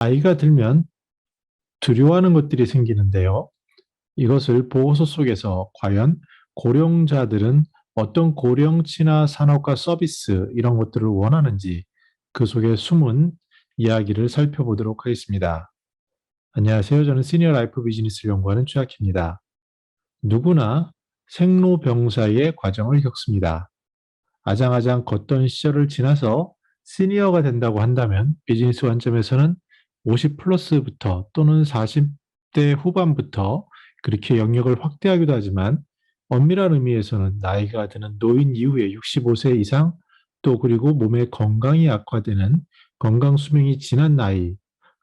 나이가 들면 두려워하는 것들이 생기는데요. 이것을 보고서 속에서 과연 고령자들은 어떤 고령 친화 산업과 서비스 이런 것들을 원하는지 그 속에 숨은 이야기를 살펴보도록 하겠습니다. 안녕하세요. 저는 시니어 라이프 비즈니스를 연구하는 최학희입니다. 누구나 생로병사의 과정을 겪습니다. 아장아장 걷던 시절을 지나서 시니어가 된다고 한다면 비즈니스 관점에서는 50 플러스부터 또는 40대 후반부터 그렇게 영역을 확대하기도 하지만 엄밀한 의미에서는 나이가 드는 노인 이후에 65세 이상 또 그리고 몸의 건강이 악화되는 건강 수명이 지난 나이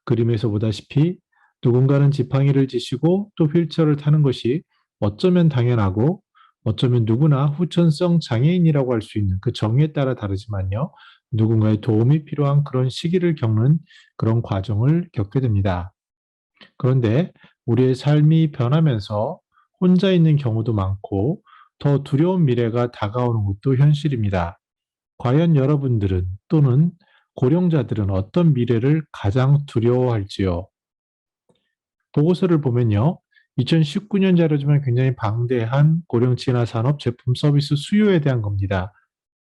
그림에서 보다시피 누군가는 지팡이를 지시고 또 휠체어를 타는 것이 어쩌면 당연하고 어쩌면 누구나 후천성 장애인이라고 할 수 있는 그 정의에 따라 다르지만요. 누군가의 도움이 필요한 그런 시기를 겪는 그런 과정을 겪게 됩니다. 그런데 우리의 삶이 변하면서 혼자 있는 경우도 많고 더 두려운 미래가 다가오는 것도 현실입니다. 과연 여러분들은 또는 고령자들은 어떤 미래를 가장 두려워할지요? 보고서를 보면요. 2019년 자료지만 굉장히 방대한 고령 진화 산업 제품 서비스 수요에 대한 겁니다.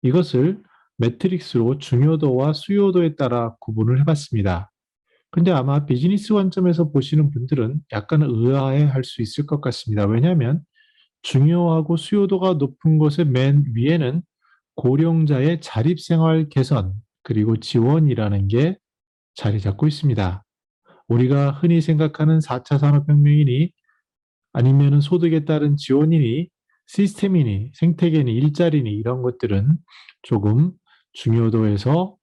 이것을 매트릭스로 중요도와 수요도에 따라 구분을 해봤습니다. 근데 아마 비즈니스 관점에서 보시는 분들은 약간 의아해 할 수 있을 것 같습니다. 왜냐하면 중요하고 수요도가 높은 곳의 맨 위에는 고령자의 자립생활 개선 그리고 지원이라는 게 자리 잡고 있습니다. 우리가 흔히 생각하는 4차 산업혁명이니 아니면은 소득에 따른 지원이니 시스템이니 생태계니 일자리니 이런 것들은 조금 중요도에서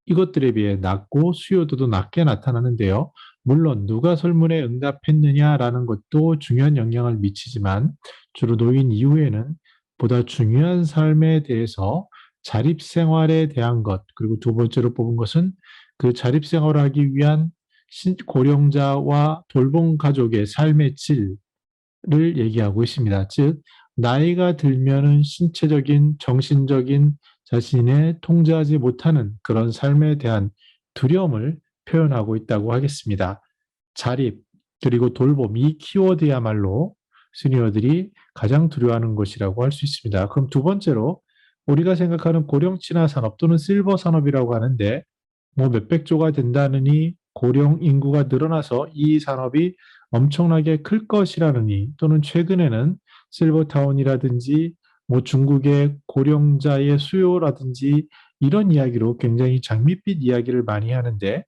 이것들에 비해 낮고 수요도도 낮게 나타나는데요. 물론 누가 설문에 응답했느냐라는 것도 중요한 영향을 미치지만 주로 노인 이후에는 보다 중요한 삶에 대해서 자립생활에 대한 것 그리고 두 번째로 뽑은 것은 그 자립생활을 하기 위한 고령자와 돌봄 가족의 삶의 질을 얘기하고 있습니다. 즉 나이가 들면은 신체적인 정신적인 자신의 통제하지 못하는 그런 삶에 대한 두려움을 표현하고 있다고 하겠습니다. 자립, 그리고 돌봄, 이 키워드야말로 시니어들이 가장 두려워하는 것이라고 할 수 있습니다. 그럼 두 번째로 우리가 생각하는 고령 친화 산업 또는 실버 산업이라고 하는데 뭐 몇백 조가 된다느니 고령 인구가 늘어나서 이 산업이 엄청나게 클 것이라느니 또는 최근에는 실버타운이라든지 뭐 중국의 고령자의 수요라든지 이런 이야기로 굉장히 장밋빛 이야기를 많이 하는데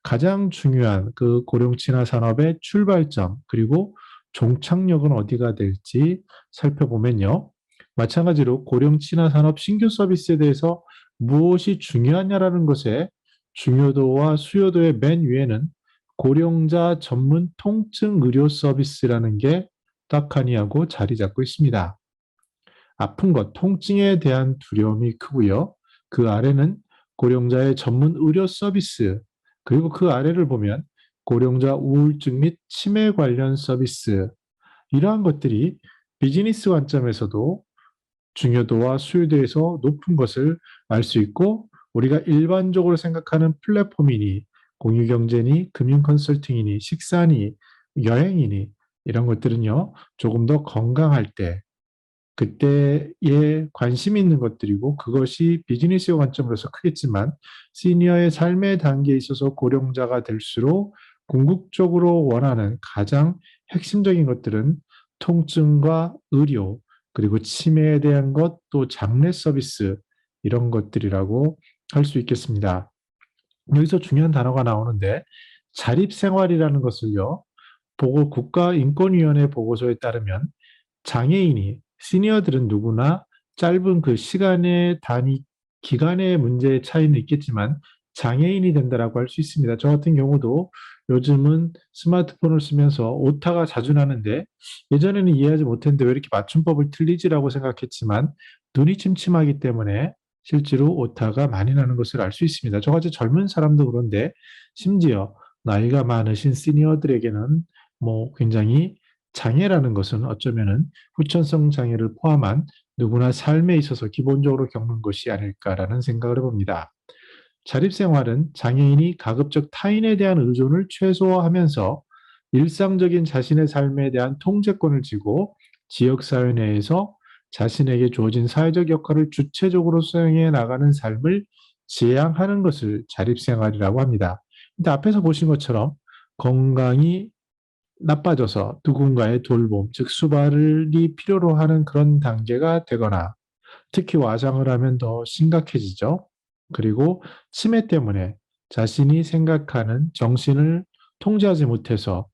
가장 중요한 그 고령 친화 산업의 출발점 그리고 종착역은 어디가 될지 살펴보면요. 마찬가지로 고령 친화 산업 신규 서비스에 대해서 무엇이 중요하냐라는 것에 중요도와 수요도의 맨 위에는 고령자 전문 통증 의료 서비스라는 게 딱하니 하고 자리 잡고 있습니다. 아픈 것, 통증에 대한 두려움이 크고요. 그 아래는 고령자의 전문 의료 서비스, 그리고 그 아래를 보면 고령자 우울증 및 치매 관련 서비스, 이러한 것들이 비즈니스 관점에서도 중요도와 수요도에서 높은 것을 알 수 있고, 우리가 일반적으로 생각하는 플랫폼이니, 공유경제니, 금융 컨설팅이니, 식사니, 여행이니, 이런 것들은요, 조금 더 건강할 때, 그때에 관심이 있는 것들이고 그것이 비즈니스 관점으로서 크겠지만 시니어의 삶의 단계에 있어서 고령자가 될수록 궁극적으로 원하는 가장 핵심적인 것들은 통증과 의료 그리고 치매에 대한 것 또 장례 서비스 이런 것들이라고 할 수 있겠습니다. 여기서 중요한 단어가 나오는데 자립생활이라는 것을요. 국가인권위원회 보고서에 따르면 장애인이 시니어들은 누구나 짧은 그 시간의 단위 기간의 문제의 차이는 있겠지만 장애인이 된다라고 할 수 있습니다. 저 같은 경우도 요즘은 스마트폰을 쓰면서 오타가 자주 나는데 예전에는 이해하지 못했는데 왜 이렇게 맞춤법을 틀리지라고 생각했지만 눈이 침침하기 때문에 실제로 오타가 많이 나는 것을 알 수 있습니다. 저같이 젊은 사람도 그런데 심지어 나이가 많으신 시니어들에게는 뭐 굉장히 장애라는 것은 어쩌면은 후천성 장애를 포함한 누구나 삶에 있어서 기본적으로 겪는 것이 아닐까라는 생각을 해봅니다. 자립생활은 장애인이 가급적 타인에 대한 의존을 최소화하면서 일상적인 자신의 삶에 대한 통제권을 쥐고 지역사회 내에서 자신에게 주어진 사회적 역할을 주체적으로 수행해 나가는 삶을 지향하는 것을 자립생활이라고 합니다. 근데 앞에서 보신 것처럼 건강이 나빠져서 누군가의 돌봄, 즉 수발이 필요로 하는 그런 단계가 되거나 특히 와장을 하면 더 심각해지죠. 그리고 치매 때문에 자신이 생각하는 정신을 통제하지 못해서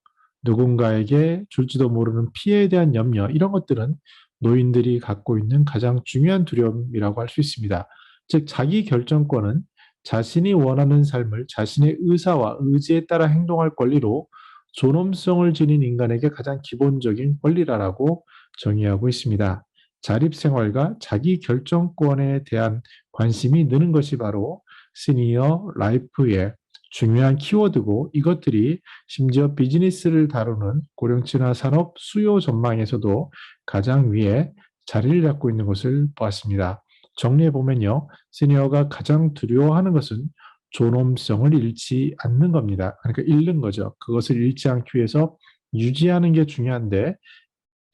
누군가에게 줄지도 모르는 피해에 대한 염려, 이런 것들은 노인들이 갖고 있는 가장 중요한 두려움이라고 할 수 있습니다. 즉, 자기 결정권은 자신이 원하는 삶을 자신의 의사와 의지에 따라 행동할 권리로 존엄성을 지닌 인간에게 가장 기본적인 권리라고 정의하고 있습니다. 자립생활과 자기 결정권에 대한 관심이 느는 것이 바로 시니어 라이프의 중요한 키워드고, 이것들이 심지어 비즈니스를 다루는 고령층화 산업 수요 전망에서도 가장 위에 자리를 잡고 있는 것을 보았습니다. 정리해 보면요, 시니어가 가장 두려워하는 것은 존엄성을 잃지 않는 겁니다. 그러니까 잃는 거죠. 그것을 잃지 않기 위해서 유지하는 게 중요한데,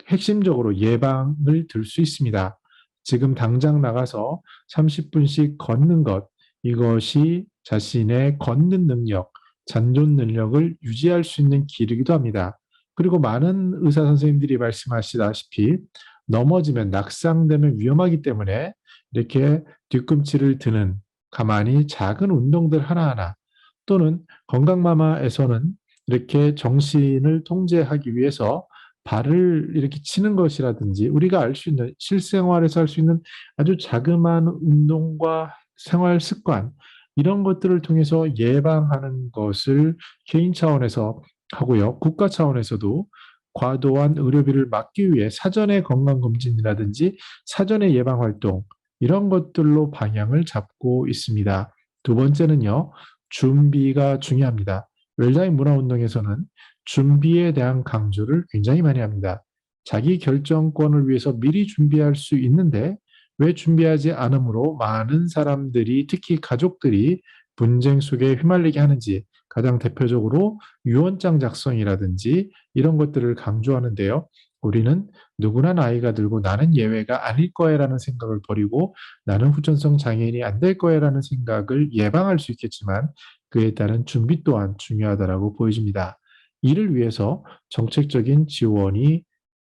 핵심적으로 예방을 들 수 있습니다. 지금 당장 나가서 30분씩 걷는 것, 이것이 자신의 걷는 능력, 잔존 능력을 유지할 수 있는 길이기도 합니다. 그리고 많은 의사 선생님들이 말씀하시다시피 넘어지면 낙상되면 위험하기 때문에 이렇게 뒤꿈치를 드는 가만히 작은 운동들 하나하나, 또는 건강마마에서는 이렇게 정신을 통제하기 위해서 발을 이렇게 치는 것이라든지 우리가 알 수 있는 실생활에서 할 수 있는 아주 자그마한 운동과 생활 습관, 이런 것들을 통해서 예방하는 것을 개인 차원에서 하고요. 국가 차원에서도 과도한 의료비를 막기 위해 사전의 건강검진이라든지 사전의 예방활동, 이런 것들로 방향을 잡고 있습니다. 두 번째는요, 준비가 중요합니다. 웰다잉 문화운동에서는 준비에 대한 강조를 굉장히 많이 합니다. 자기 결정권을 위해서 미리 준비할 수 있는데 왜 준비하지 않으므로 많은 사람들이, 특히 가족들이 분쟁 속에 휘말리게 하는지, 가장 대표적으로 유언장 작성이라든지 이런 것들을 강조하는데요. 우리는 누구나 나이가 들고 나는 예외가 아닐 거야라는 생각을 버리고 나는 후천성 장애인이 안 될 거야라는 생각을 예방할 수 있겠지만 그에 따른 준비 또한 중요하다고 보여집니다. 이를 위해서 정책적인 지원이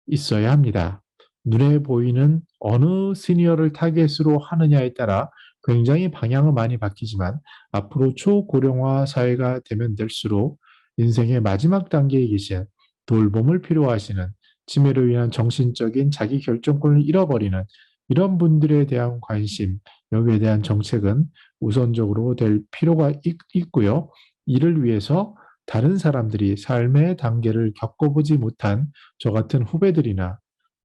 있어야 합니다. 눈에 보이는 어느 시니어를 타겟으로 하느냐에 따라 굉장히 방향은 많이 바뀌지만 앞으로 초고령화 사회가 되면 될수록 인생의 마지막 단계에 계신 돌봄을 필요하시는, 치매로 인한 정신적인 자기 결정권을 잃어버리는 이런 분들에 대한 관심, 여기에 대한 정책은 우선적으로 될 필요가 있고요. 이를 위해서 다른 사람들이 삶의 단계를 겪어보지 못한 저 같은 후배들이나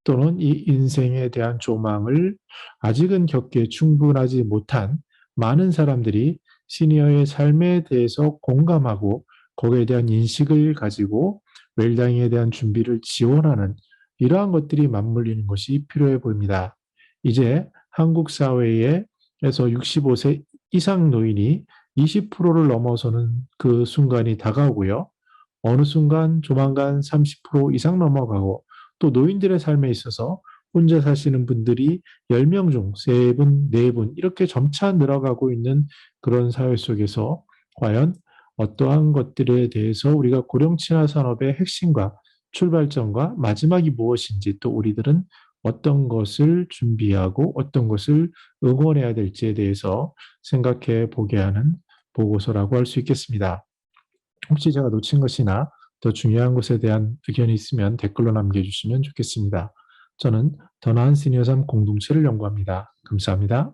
또는 이 인생에 대한 조망을 아직은 겪기에 충분하지 못한 많은 사람들이 시니어의 삶에 대해서 공감하고 거기에 대한 인식을 가지고 웰다잉에 대한 준비를 지원하는 이러한 것들이 맞물리는 것이 필요해 보입니다. 이제 한국 사회에서 65세 이상 노인이 20%를 넘어서는 그 순간이 다가오고요. 어느 순간 조만간 30% 이상 넘어가고, 또 노인들의 삶에 있어서 혼자 사시는 분들이 10명 중 3분, 4분 이렇게 점차 늘어가고 있는 그런 사회 속에서 과연 어떠한 것들에 대해서 우리가 고령친화 산업의 핵심과 출발점과 마지막이 무엇인지, 또 우리들은 어떤 것을 준비하고 어떤 것을 응원해야 될지에 대해서 생각해 보게 하는 보고서라고 할 수 있겠습니다. 혹시 제가 놓친 것이나 더 중요한 것에 대한 의견이 있으면 댓글로 남겨주시면 좋겠습니다. 저는 더 나은 시니어 삶 공동체를 연구합니다. 감사합니다.